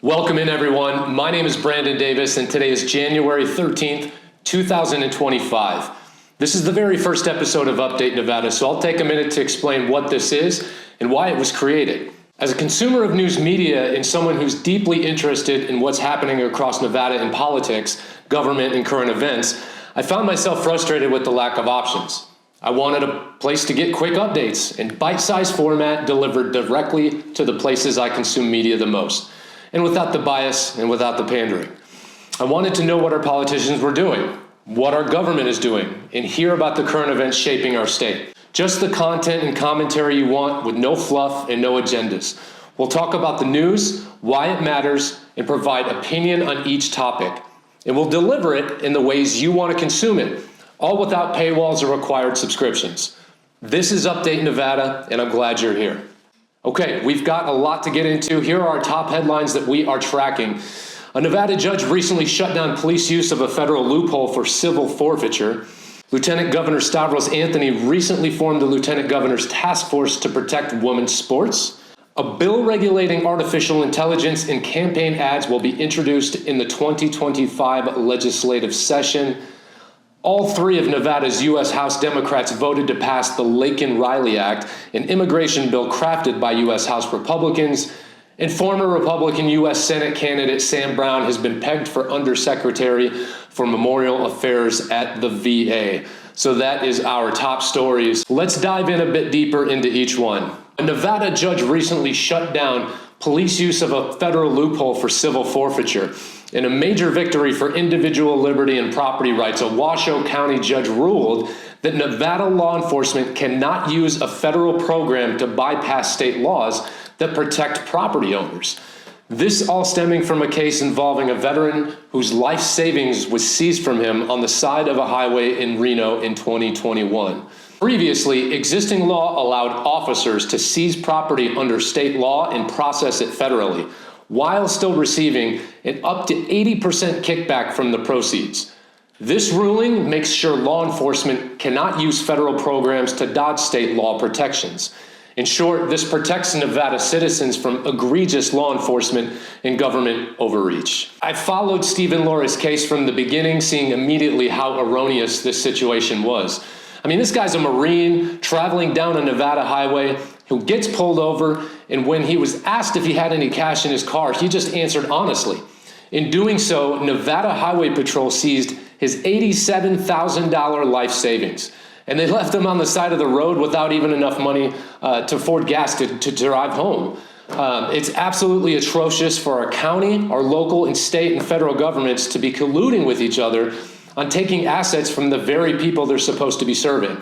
Welcome in, everyone. My name is Brandon Davis, and today is January 13th, 2025. This is the very first episode of Update Nevada, so I'll take a minute to explain what this is and why it was created. As a consumer of news media and someone who's deeply interested in what's happening across Nevada in politics, government, and current events, I found myself frustrated with the lack of options. I wanted a place to get quick updates in bite-sized format delivered directly to the places I consume media the most, and without the bias and without the pandering. I wanted to know what our politicians were doing, what our government is doing, and hear about the current events shaping our state. Just the content and commentary you want with no fluff and no agendas. We'll talk about the news, why it matters, and provide opinion on each topic. And we'll deliver it in the ways you want to consume it, all without paywalls or required subscriptions. This is Update Nevada, and I'm glad you're here. Okay, we've got a lot to get into. Here are our top headlines that we are tracking. A Nevada judge recently shut down police use of a federal loophole for civil forfeiture. Lieutenant Governor Stavros recently formed the Lieutenant Governor's Task Force to protect women's sports. A bill regulating artificial intelligence in campaign ads will be introduced in the 2025 legislative session. All three of Nevada's U.S. House Democrats voted to pass the Laken Riley Act, an immigration bill crafted by U.S. House Republicans. And former Republican U.S. Senate candidate Sam Brown has been pegged for Undersecretary for Memorial Affairs at the VA. So that is our top stories. Let's dive in a bit deeper into each one. A Nevada judge recently shut down police use of a federal loophole for civil forfeiture. In a major victory for individual liberty and property rights, a Washoe County judge ruled that Nevada law enforcement cannot use a federal program to bypass state laws that protect property owners. This all stemming from a case involving a veteran whose life savings was seized from him on the side of a highway in Reno in 2021. Previously, existing law allowed officers to seize property under state law and process it federally, while still receiving an up to 80% kickback from the proceeds. This ruling makes sure law enforcement cannot use federal programs to dodge state law protections. In short, this protects Nevada citizens from egregious law enforcement and government overreach. I followed Stephen Laura's case from the beginning, seeing immediately how erroneous this situation was. I mean, this guy's a Marine traveling down a Nevada highway who gets pulled over, and when he was asked if he had any cash in his car, he just answered honestly. In doing so, Nevada Highway Patrol seized his $87,000 life savings, and they left him on the side of the road without even enough money to afford gas to drive home. It's absolutely atrocious for our county, our local and state and federal governments to be colluding with each other on taking assets from the very people they're supposed to be serving.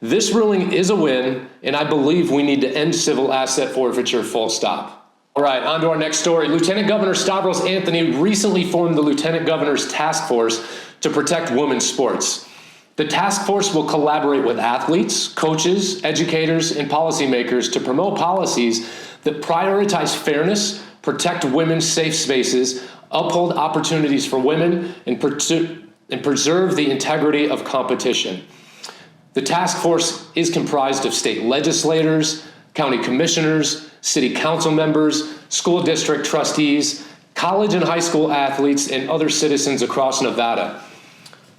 This ruling is a win, and I believe we need to end civil asset forfeiture, full stop. All right, on to our next story. Lieutenant Governor Stavros recently formed the Lieutenant Governor's Task Force to protect women's sports. The task force will collaborate with athletes, coaches, educators, and policymakers to promote policies that prioritize fairness, protect women's safe spaces, uphold opportunities for women, and preserve the integrity of competition. The task force is comprised of state legislators, county commissioners, city council members, school district trustees, college and high school athletes, and other citizens across Nevada.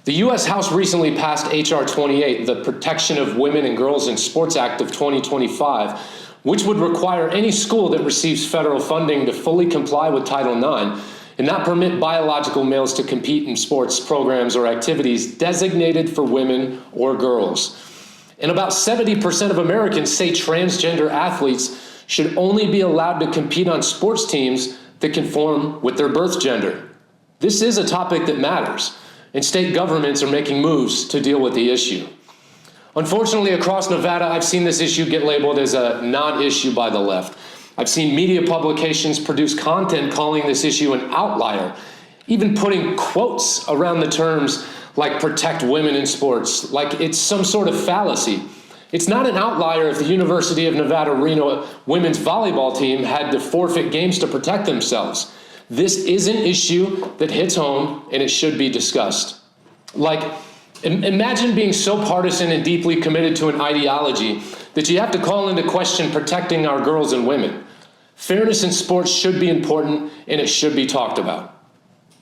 The U.S. House recently passed H.R. 28, the Protection of Women and Girls in Sports Act of 2025, which would require any school that receives federal funding to fully comply with Title IX and not permit biological males to compete in sports programs or activities designated for women or girls. And about 70% of Americans say transgender athletes should only be allowed to compete on sports teams that conform with their birth gender. This is a topic that matters, and state governments are making moves to deal with the issue. Unfortunately, across Nevada, I've seen this issue get labeled as a non-issue by the left. I've seen media publications produce content calling this issue an outlier, even putting quotes around the terms like protect women in sports, like it's some sort of fallacy. It's not an outlier if the University of Nevada, Reno women's volleyball team had to forfeit games to protect themselves. This is an issue that hits home, and it should be discussed. Like, imagine being so partisan and deeply committed to an ideology that you have to call into question protecting our girls and women. Fairness in sports should be important, and it should be talked about.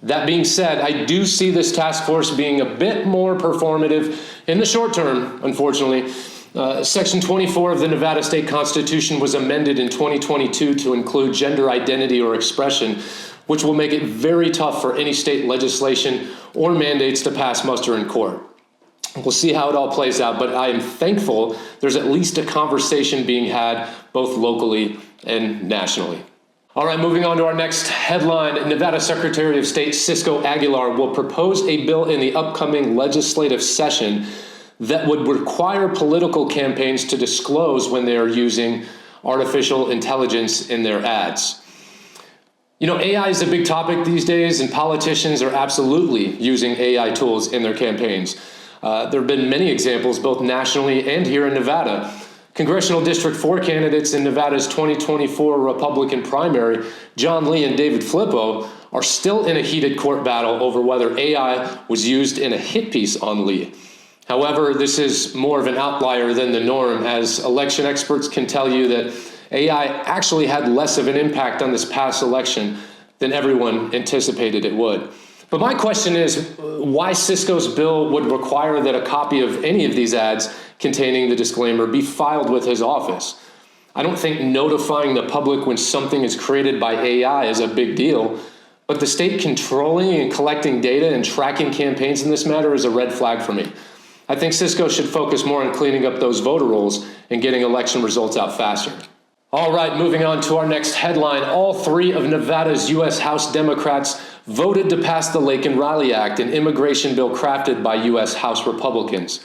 That being said, I do see this task force being a bit more performative in the short term, unfortunately. Section 24 of the Nevada State Constitution was amended in 2022 to include gender identity or expression, which will make it very tough for any state legislation or mandates to pass muster in court. We'll see how it all plays out, but I am thankful there's at least a conversation being had both locally and nationally. All right, moving on to our next headline. Nevada Secretary of State Cisco Aguilar will propose a bill in the upcoming legislative session that would require political campaigns to disclose when they are using artificial intelligence in their ads. You know, AI is a big topic these days, and politicians are absolutely using AI tools in their campaigns. There have been many examples, both nationally and here in Nevada. Congressional District 4 candidates in Nevada's 2024 Republican primary, John Lee and David Flippo, are still in a heated court battle over whether AI was used in a hit piece on Lee. However, this is more of an outlier than the norm, as election experts can tell you that AI actually had less of an impact on this past election than everyone anticipated it would. But my question is why Cisco's bill would require that a copy of any of these ads containing the disclaimer be filed with his office. I don't think notifying the public when something is created by AI is a big deal, but the state controlling and collecting data and tracking campaigns in this matter is a red flag for me. I think Cisco should focus more on cleaning up those voter rolls and getting election results out faster. All right, moving on to our next headline. All three of Nevada's U.S. House Democrats voted to pass the Laken Riley Act, an immigration bill crafted by U.S. House Republicans.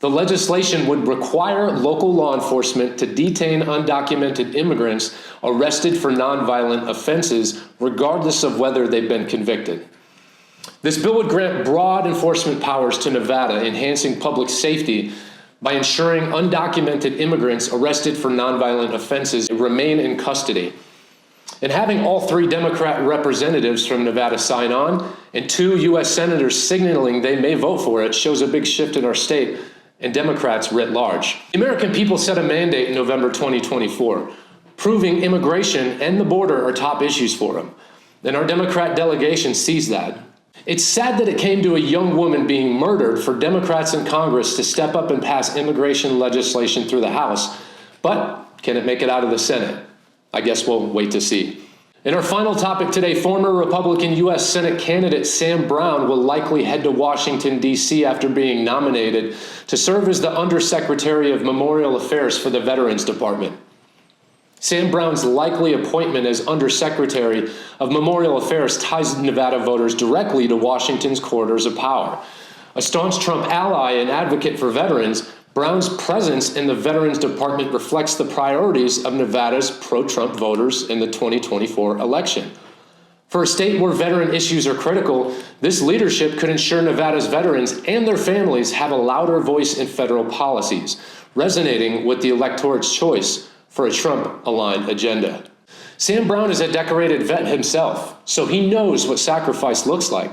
The legislation would require local law enforcement to detain undocumented immigrants arrested for nonviolent offenses, regardless of whether they've been convicted. This bill would grant broad enforcement powers to Nevada, enhancing public safety by ensuring undocumented immigrants arrested for nonviolent offenses remain in custody. And having all three Democrat representatives from Nevada sign on and 2 U.S. senators signaling they may vote for it shows a big shift in our state and Democrats writ large. The American people set a mandate in November 2024, proving immigration and the border are top issues for them. And our Democrat delegation sees that. It's sad that it came to a young woman being murdered for Democrats in Congress to step up and pass immigration legislation through the House. But can it make it out of the Senate? I guess we'll wait to see. In our final topic today, former Republican U.S. Senate candidate Sam Brown will likely head to Washington, D.C. after being nominated to serve as the Undersecretary of Memorial Affairs for the Veterans Department. Sam Brown's likely appointment as Undersecretary of Memorial Affairs ties Nevada voters directly to Washington's corridors of power. A staunch Trump ally and advocate for veterans, Brown's presence in the Veterans Department reflects the priorities of Nevada's pro-Trump voters in the 2024 election. For a state where veteran issues are critical, this leadership could ensure Nevada's veterans and their families have a louder voice in federal policies, resonating with the electorate's choice for a Trump-aligned agenda. Sam Brown is a decorated vet himself, so he knows what sacrifice looks like.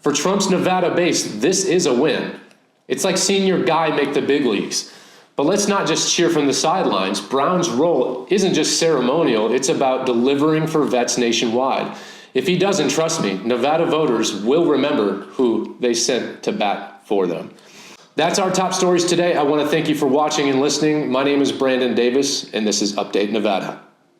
For Trump's Nevada base, this is a win. It's like seeing your guy make the big leagues. But let's not just cheer from the sidelines. Brown's role isn't just ceremonial, it's about delivering for vets nationwide. If he doesn't, trust me, Nevada voters will remember who they sent to bat for them. That's our top stories today. I want to thank you for watching and listening. My name is Brandon Davis, and this is Update Nevada.